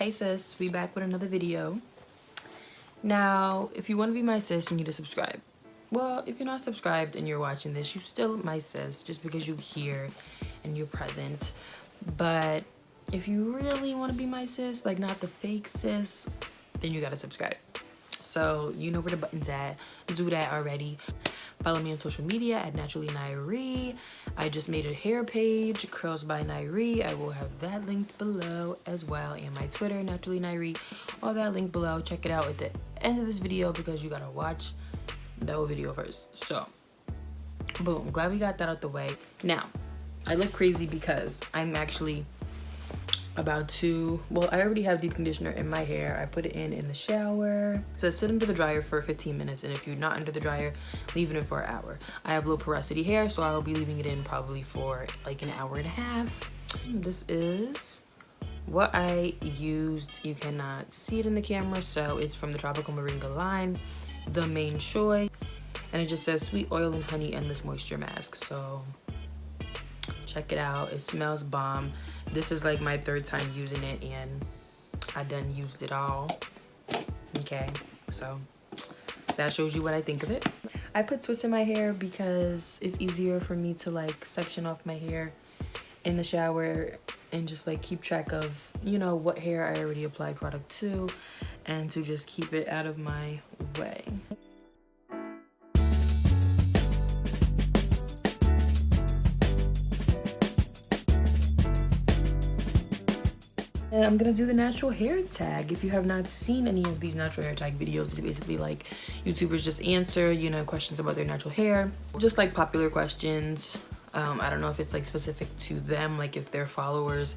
Hey sis, we back with another video. Now, if you want to be my sis, you need to subscribe. Well, if you're not subscribed and you're watching this, you're still my sis just because you're here and you're present. But if you really want to be my sis, like not the fake sis, then you gotta subscribe. So you know where the button's at. Do that already. Follow me on social media at curlsbyniree. I just made a hair page, curlsbyniree. I will have that linked below as well, and my Twitter, curlsbyniree. All that linked below. Check it out at the end of this video because you gotta watch the whole video first. So, boom. Glad we got that out the way. Now, I look crazy because I'm actually about to, well, I already have deep conditioner in my hair. I put it in the shower. It says sit under the dryer for 15 minutes, and if you're not under the dryer, leave it in for an hour. I have low porosity hair, so I'll be leaving it in probably for like an hour and a half. This is what I used. You cannot see it in the camera, so it's from the Tropical Moringa line, the main choice, and it just says sweet oil and honey endless moisture mask. So check it out. It smells bomb. This is like my third time using it, and I done used it all. Okay, so that shows you what I think of it. I put twists in my hair because it's easier for me to like section off my hair in the shower and just like keep track of, you know, what hair I already applied product to, and to just keep it out of my way. And I'm gonna do the natural hair tag. If you have not seen any of these natural hair tag videos, it's basically like YouTubers just answer, you know, questions about their natural hair, just like popular questions. I don't know if it's like specific to them, like if their followers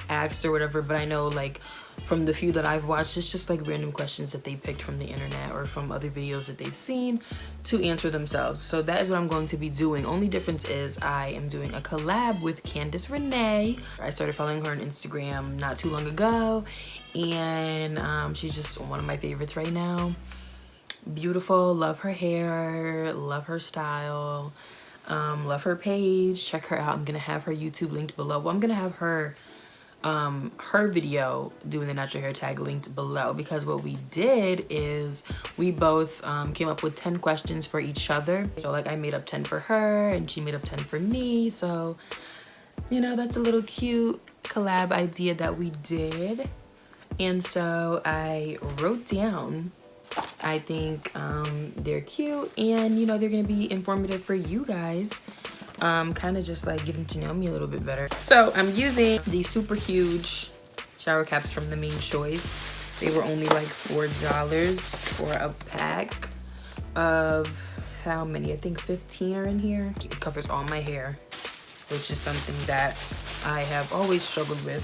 asked or whatever, but I know like from the few that I've watched, it's just like random questions that they picked from the internet or from other videos that they've seen to answer themselves. So that is what I'm going to be doing. Only difference is I am doing a collab with Candace Renee. I started following her on Instagram not too long ago, and she's just one of my favorites right now. Beautiful, love her hair, love her style. Love her page. Check her out. I'm gonna have her YouTube linked below. Well, I'm gonna have her video doing the natural hair tag linked below, because what we did is we both came up with 10 questions for each other. So like I made up 10 for her and she made up 10 for me. So, you know, that's a little cute collab idea that we did. And so I wrote down, I think they're cute, and you know, they're gonna be informative for you guys, kind of just like getting to know me a little bit better. So I'm using these super huge shower caps from the main choice. They were only like $4 for a pack of how many? I think 15 are in here. It covers all my hair, which is something that I have always struggled with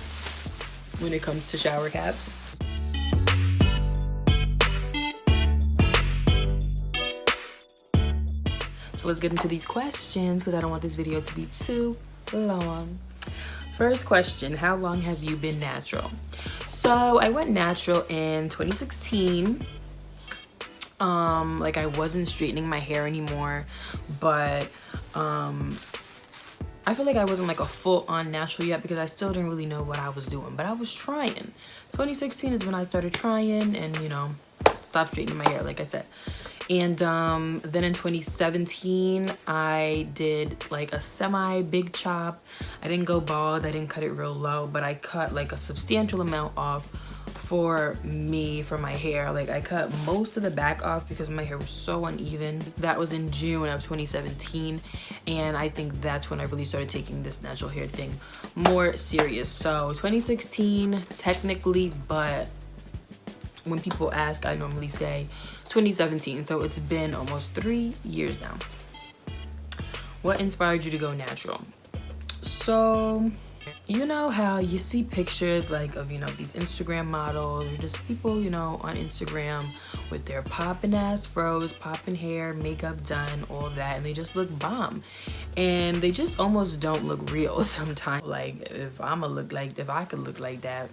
when it comes to shower caps. So let's get into these questions because I don't want this video to be too long. First question, how long have you been natural? So I went natural in 2016. Like I wasn't straightening my hair anymore, but I feel like I wasn't like a full-on natural yet because I still didn't really know what I was doing, but I was trying. 2016 is when I started trying and, you know, stopped straightening my hair, like I said. And then in 2017 I did like a semi big chop. I didn't go bald, I didn't cut it real low, but I cut like a substantial amount off for me, for my hair. Like I cut most of the back off because my hair was so uneven. That was in June of 2017, and I think that's when I really started taking this natural hair thing more serious. So 2016 technically, but when people ask, I normally say 2017. So it's been almost 3 years now. What inspired you to go natural? So, you know how you see pictures like of, you know, these Instagram models or just people, you know, on Instagram with their popping ass froze, popping hair, makeup done, all of that, and they just look bomb. And they just almost don't look real sometimes. Like if I could look like that.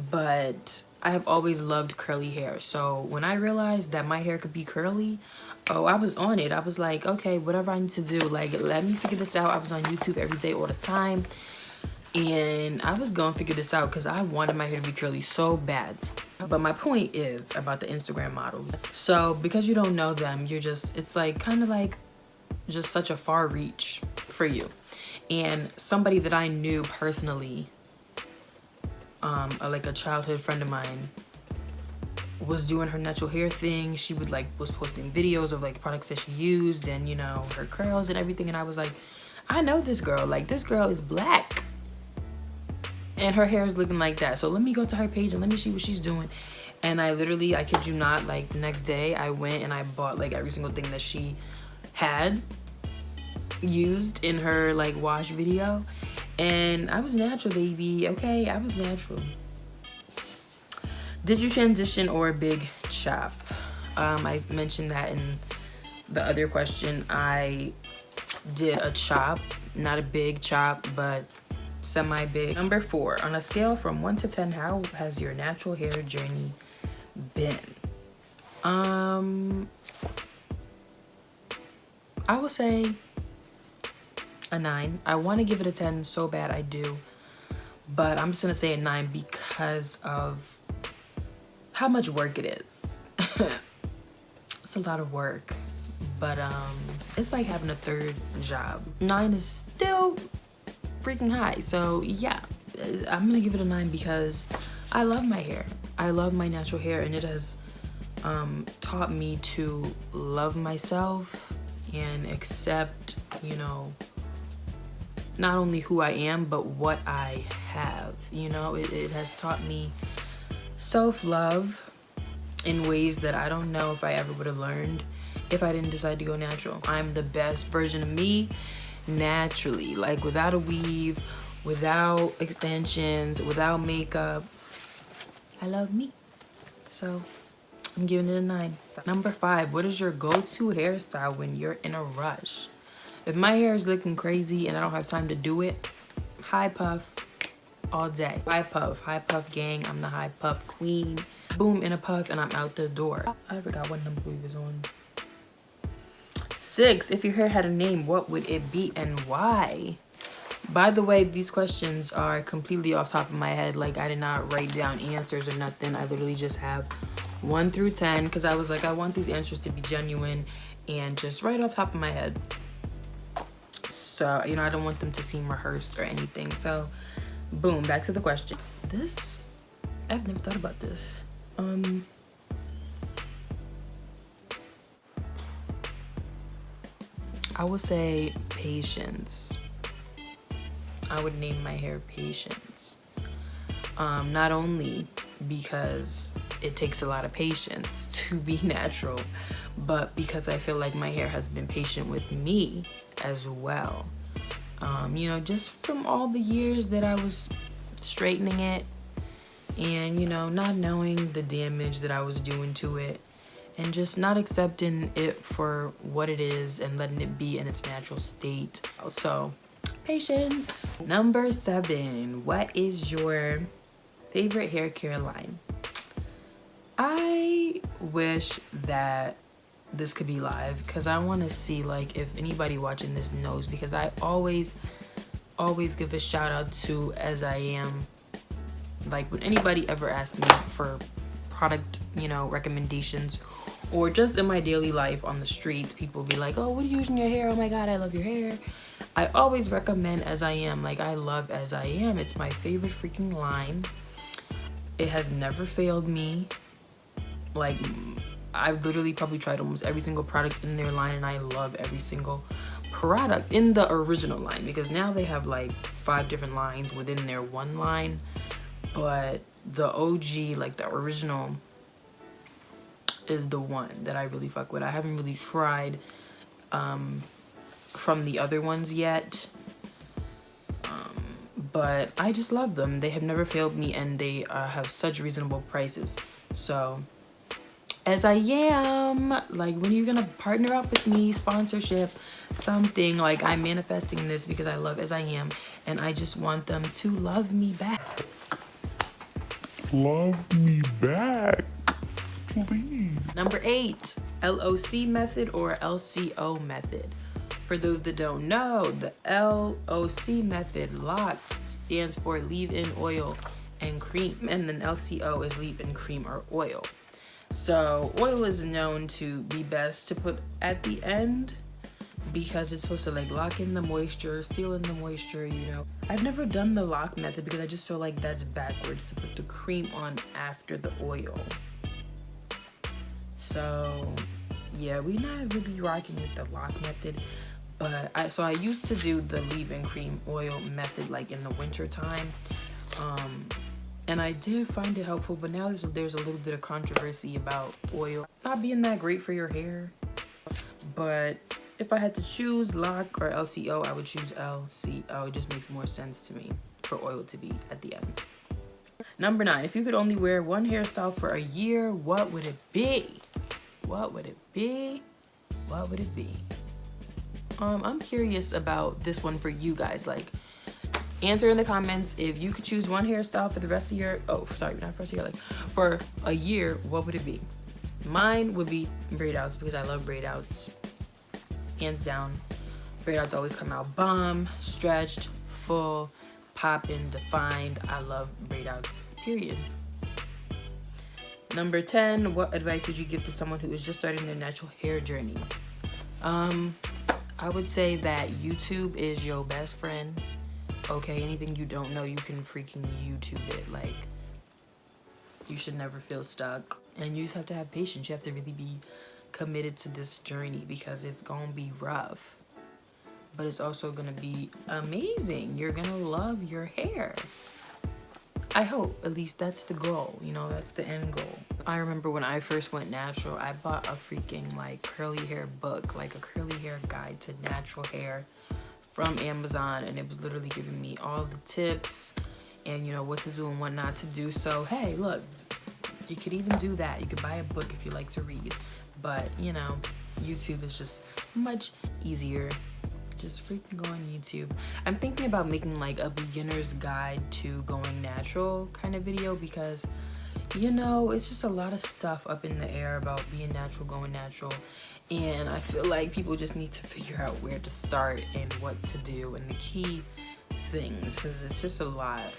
But I have always loved curly hair. So when I realized that my hair could be curly, oh, I was on it. I was like, okay, whatever I need to do, like, let me figure this out. I was on YouTube every day, all the time. And I was gonna figure this out because I wanted my hair to be curly so bad. But my point is about the Instagram models. So because you don't know them, you're just, it's like kind of like just such a far reach for you. And somebody that I knew personally, like a childhood friend of mine, was doing her natural hair thing. She would like was posting videos of like products that she used and, you know, her curls and everything. And I was like, I know this girl. Like, this girl is black and her hair is looking like that. So let me go to her page and let me see what she's doing. And I literally, I kid you not, like the next day I went and I bought like every single thing that she had used in her like wash video. And I was natural, baby. Okay, I was natural. Did you transition or a big chop? I mentioned that in the other question. I did a chop, not a big chop, but semi-big. Number 4, on a scale from 1 to 10, how has your natural hair journey been? I would say a 9. I want to give it a 10 so bad, I do, but I'm just gonna say a 9 because of how much work it is. It's a lot of work, but it's like having a 3rd job. 9 is still freaking high, so yeah, I'm gonna give it a 9 because I love my hair. I love my natural hair, and it has taught me to love myself and accept, you know, not only who I am but what I have. You know, it has taught me self-love in ways that I don't know if I ever would have learned if I didn't decide to go natural. I'm the best version of me naturally, like without a weave, without extensions, without makeup. I love me. So I'm giving it a 9. Number 5, what is your go-to hairstyle when you're in a rush? If my hair is looking crazy and I don't have time to do it, high puff all day. High puff gang. I'm the high puff queen. Boom, in a puff and I'm out the door. I forgot what number we was on. 6, if your hair had a name, what would it be and why? By the way, these questions are completely off top of my head. Like, I did not write down answers or nothing. I literally just have 1 through 10 because I was like, I want these answers to be genuine and just right off top of my head. So, you know, I don't want them to seem rehearsed or anything. So, boom, back to the question. This, I've never thought about this. I would say patience. I would name my hair Patience. Not only because it takes a lot of patience to be natural, but because I feel like my hair has been patient with me as well. You know, just from all the years that I was straightening it and, you know, not knowing the damage that I was doing to it and just not accepting it for what it is and letting it be in its natural state. So, patience. Number 7, what is your favorite hair care line? I wish that this could be live because I want to see like if anybody watching this knows, because I always give a shout out to As I Am. Like, when anybody ever asks me for product, you know, recommendations, or just in my daily life on the streets, people be like, oh, what are you using your hair? Oh my god, I love your hair. I always recommend As I Am. Like, I love As I Am. It's my favorite freaking line. It has never failed me. Like, I've literally probably tried almost every single product in their line, and I love every single product in the original line, because now they have like 5 different lines within their one line. But the OG, like the original, is the one that I really fuck with. I haven't really tried from the other ones yet, but I just love them. They have never failed me, and they have such reasonable prices. So As I Am, like, when you're gonna partner up with me, sponsorship, something, like, I'm manifesting this because I love As I Am, and I just want them to love me back. Love me back, please. Number 8, LOC method or LCO method? For those that don't know, the LOC method, LOC, stands for leave-in oil and cream, and then LCO is leave-in cream or oil. So oil is known to be best to put at the end because it's supposed to like lock in the moisture, seal in the moisture, you know. I've never done the lock method because I just feel like that's backwards to put the cream on after the oil. So yeah, we're not really rocking with the lock method. But I used to do the leave-in cream oil method like in the winter time. And I did find it helpful, but now there's a little bit of controversy about oil not being that great for your hair. But if I had to choose LOC or LCO, I would choose LCO. It just makes more sense to me for oil to be at the end. Number 9, if you could only wear one hairstyle for a year, what would it be? What would it be? What would it be? I'm curious about this one for you guys. Like, answer in the comments if you could choose one hairstyle for the rest of your, oh, sorry, not for your, like, for a year, what would it be? Mine would be braid outs because I love braid outs. Hands down. Braid outs always come out bomb, stretched, full, poppin', defined. I love braid outs, period. Number 10, what advice would you give to someone who is just starting their natural hair journey? I would say that YouTube is your best friend. Okay, anything you don't know, you can freaking YouTube it. Like, you should never feel stuck. And you just have to have patience. You have to really be committed to this journey because it's gonna be rough. But it's also gonna be amazing. You're gonna love your hair. I hope, at least that's the goal, you know, that's the end goal. I remember when I first went natural, I bought a freaking like curly hair book, like a curly hair guide to natural hair from Amazon, and it was literally giving me all the tips and, you know, what to do and what not to do. So hey, look, you could even do that. You could buy a book if you like to read, but you know, YouTube is just much easier. Just freaking go on YouTube. I'm thinking about making like a beginner's guide to going natural kind of video because, you know, it's just a lot of stuff up in the air about being natural, going natural, and I feel like people just need to figure out where to start and what to do and the key things, because it's just a lot.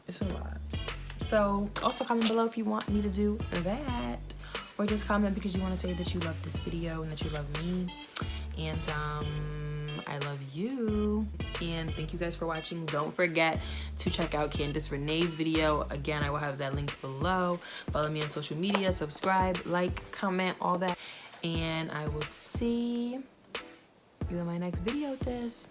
It's a lot. So also comment below if you want me to do that, or just comment because you want to say that you love this video and that you love me. And I love you, and thank you guys for watching. Don't forget to check out Candace Renee's video. Again, I will have that link below. Follow me on social media, subscribe, like, comment, all that, and I will see you in my next video, sis.